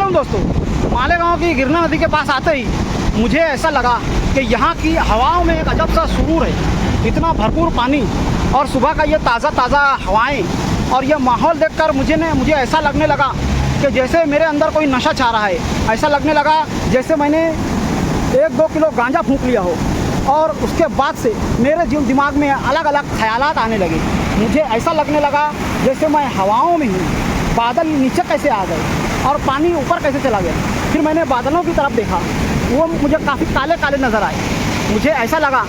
हूँ दोस्तों, मालेगांव की गिरना नदी के पास आते ही मुझे ऐसा लगा कि यहाँ की हवाओं में एक अजब सा सुरूर है। इतना भरपूर पानी और सुबह का ये ताज़ा ताज़ा हवाएं और ये माहौल देखकर मुझे ऐसा लगने लगा कि जैसे मेरे अंदर कोई नशा छा रहा है। ऐसा लगने लगा जैसे मैंने 1-2 किलो गांजा फूंक लिया हो। और उसके बाद से मेरे दिमाग में अलग अलग ख्यालात आने लगे। मुझे ऐसा लगने लगा जैसे मैं हवाओं में हूँ। बादल नीचे कैसे आ गए और पानी ऊपर कैसे चला गया। फिर मैंने बादलों की तरफ देखा, वो मुझे काफ़ी काले काले नज़र आए। मुझे ऐसा लगा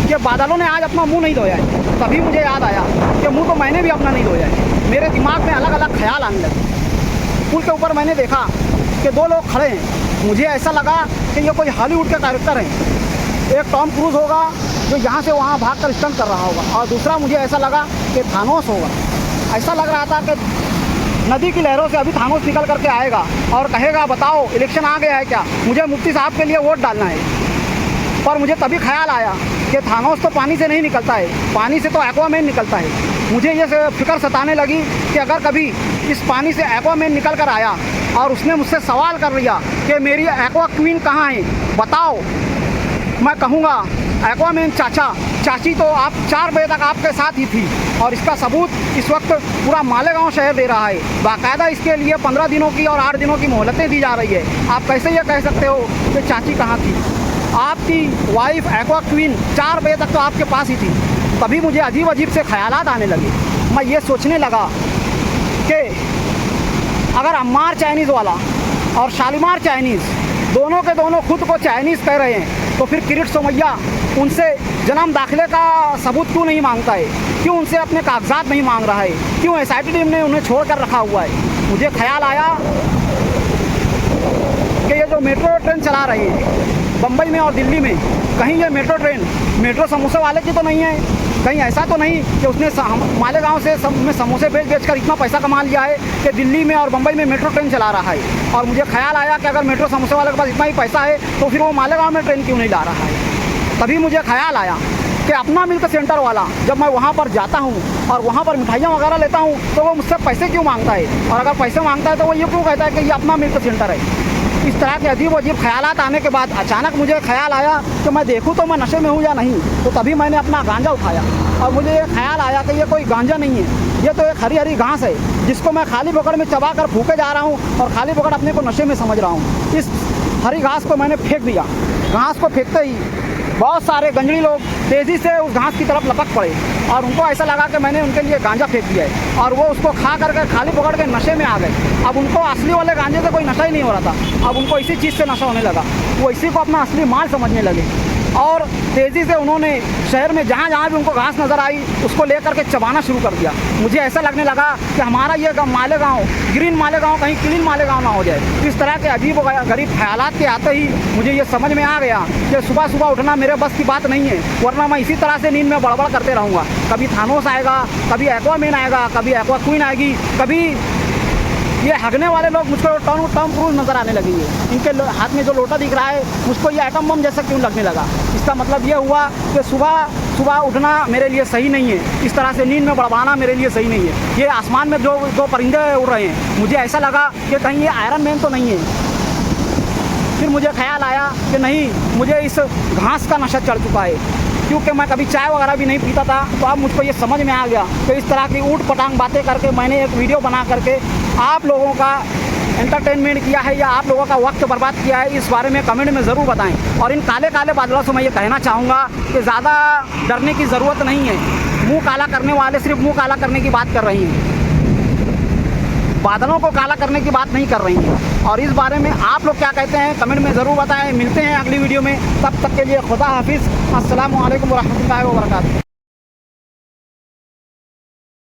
कि बादलों ने आज अपना मुंह नहीं धोया है। तभी मुझे याद आया कि मुंह तो मैंने भी अपना नहीं धोया है। मेरे दिमाग में अलग अलग ख्याल आने लगे। पुल के ऊपर मैंने देखा कि 2 लोग खड़े हैं। मुझे ऐसा लगा कि ये कोई हॉलीवुड के कैरेक्टर हैं। एक टॉम क्रूज होगा जो यहाँ से वहाँ भाग कर स्टंट कर रहा होगा, और दूसरा मुझे ऐसा लगा कि थानोस होगा। ऐसा लग रहा था कि नदी की लहरों से अभी थानोस निकल करके आएगा और कहेगा, बताओ इलेक्शन आ गया है क्या, मुझे मुफ्ती साहब के लिए वोट डालना है। पर मुझे तभी ख्याल आया कि थानोस तो पानी से नहीं निकलता है, पानी से तो एक्वामैन निकलता है। मुझे ये फिक्र सताने लगी कि अगर कभी इस पानी से एक्वामैन निकल कर आया और उसने मुझसे सवाल कर लिया कि मेरी एक्वा क्वीन कहाँ है, बताओ, मैं कहूँगा एक्वामैन चाची तो आप 4 बजे तक आपके साथ ही थी। और इसका सबूत इस वक्त पूरा मालेगांव शहर दे रहा है। बाकायदा इसके लिए 15 दिनों की और 8 दिनों की मोहलतें दी जा रही है। आप कैसे ये कह सकते हो कि चाची कहाँ थी? आपकी वाइफ एक्वा क्वीन 4 बजे तक तो आपके पास ही थी। तभी मुझे अजीब अजीब से ख्यालात आने लगे। मैं ये सोचने लगा कि अगर अम्मार चाइनीज़ वाला और शालीमार चाइनीज़ दोनों के दोनों खुद को चाइनीज़ कह रहे हैं, तो फिर किरीट सोमैया उनसे जन्म दाखिले का सबूत क्यों नहीं मांगता है? क्यों उनसे अपने कागजात नहीं मांग रहा है? क्यों SIT टीम ने उन्हें छोड़ कर रखा हुआ है? मुझे ख्याल आया कि ये जो मेट्रो ट्रेन चला रही है बम्बई में और दिल्ली में, कहीं ये मेट्रो समोसे वाले की तो नहीं है? कहीं ऐसा तो नहीं कि उसने मालेगांव से समोसे बेच कर इतना पैसा कमा लिया है कि दिल्ली में और बम्बई में मेट्रो ट्रेन चला रहा है? और मुझे ख्याल आया कि अगर मेट्रो समोसे वाले के पास इतना ही पैसा है तो फिर वो मालेगांव में ट्रेन क्यों नहीं ला रहा है? तभी मुझे ख्याल आया कि अपना मिल्क सेंटर वाला जब मैं वहाँ पर जाता हूँ और वहाँ पर मिठाइयाँ वगैरह लेता हूँ तो वो मुझसे पैसे क्यों मांगता है? और अगर पैसे मांगता है तो वो ये क्यों कहता है कि ये अपना मिल्क सेंटर है? इस तरह के अजीब अजीब ख्यालात आने के बाद अचानक मुझे ख्याल आया कि मैं देखूं तो मैं नशे में हूं या नहीं। तो तभी मैंने अपना गांजा उठाया और मुझे ये ख्याल आया कि ये कोई गांजा नहीं है, ये तो एक हरी हरी घास है जिसको मैं खाली पकड़ में चबा कर फूके जा रहा हूँ और खाली पकड़ अपने को नशे में समझ रहा हूँ। इस हरी घास को मैंने फेंक दिया। घास को फेंकते ही बहुत सारे गंजड़ी लोग तेज़ी से उस घास की तरफ लपक पड़े और उनको ऐसा लगा कि मैंने उनके लिए गांजा फेंक दिया है, और वो उसको खा करके खाली पकड़ के नशे में आ गए। अब उनको असली वाले गांजे से कोई नशा ही नहीं हो रहा था, अब उनको इसी चीज़ से नशा होने लगा। वो इसी को अपना असली माल समझने लगे और तेज़ी से उन्होंने शहर में जहाँ जहाँ भी उनको घास नज़र आई उसको लेकर के चबाना शुरू कर दिया। मुझे ऐसा लगने लगा कि हमारा ये मालेगांव ग्रीन मालेगांव कहीं क्लीन मालेगांव ना हो जाए। इस तरह के अजीब गरीब ख्यालात के आते ही मुझे ये समझ में आ गया कि सुबह सुबह उठना मेरे बस की बात नहीं है, वरना मैं इसी तरह से नींद में बड़बड़ करते रहूँगा। कभी थानोस आएगा, कभी एक्वामैन आएगा, कभी एक्वा क्वीन आएगी, कभी ये हगने वाले लोग मुझको टॉम क्रूज नज़र आने लगी है। इनके हाथ में जो लोटा दिख रहा है मुझको ये एटम बम जैसा क्यों लगने लगा? इसका मतलब ये हुआ कि सुबह सुबह उठना मेरे लिए सही नहीं है, इस तरह से नींद में बड़बाना मेरे लिए सही नहीं है। ये आसमान में जो 2 परिंदे उड़ रहे हैं, मुझे ऐसा लगा कि कहीं ये आयरन मैन तो नहीं है। फिर मुझे ख्याल आया कि नहीं, मुझे इस घास का नशा चढ़ चुका है, क्योंकि मैं कभी चाय वगैरह भी नहीं पीता था। तो अब मुझको ये समझ में आ गया कि इस तरह की ऊट पटांग बातें करके मैंने एक वीडियो बना करके आप लोगों का एंटरटेनमेंट किया है या आप लोगों का वक्त बर्बाद किया है, इस बारे में कमेंट में ज़रूर बताएं। और इन काले काले बादलों से मैं ये कहना चाहूँगा कि ज़्यादा डरने की ज़रूरत नहीं है। मुँह काला करने वाले सिर्फ मुँह काला करने की बात कर रही हैं, बादलों को काला करने की बात नहीं कर रही हैं। और इस बारे में आप लोग क्या कहते हैं कमेंट में ज़रूर बताएं। मिलते हैं अगली वीडियो में, तब तक के लिए खुदा हाफिज़। अस्सलामु अलैकुम व रहमतुल्लाहि व बरकातुहू।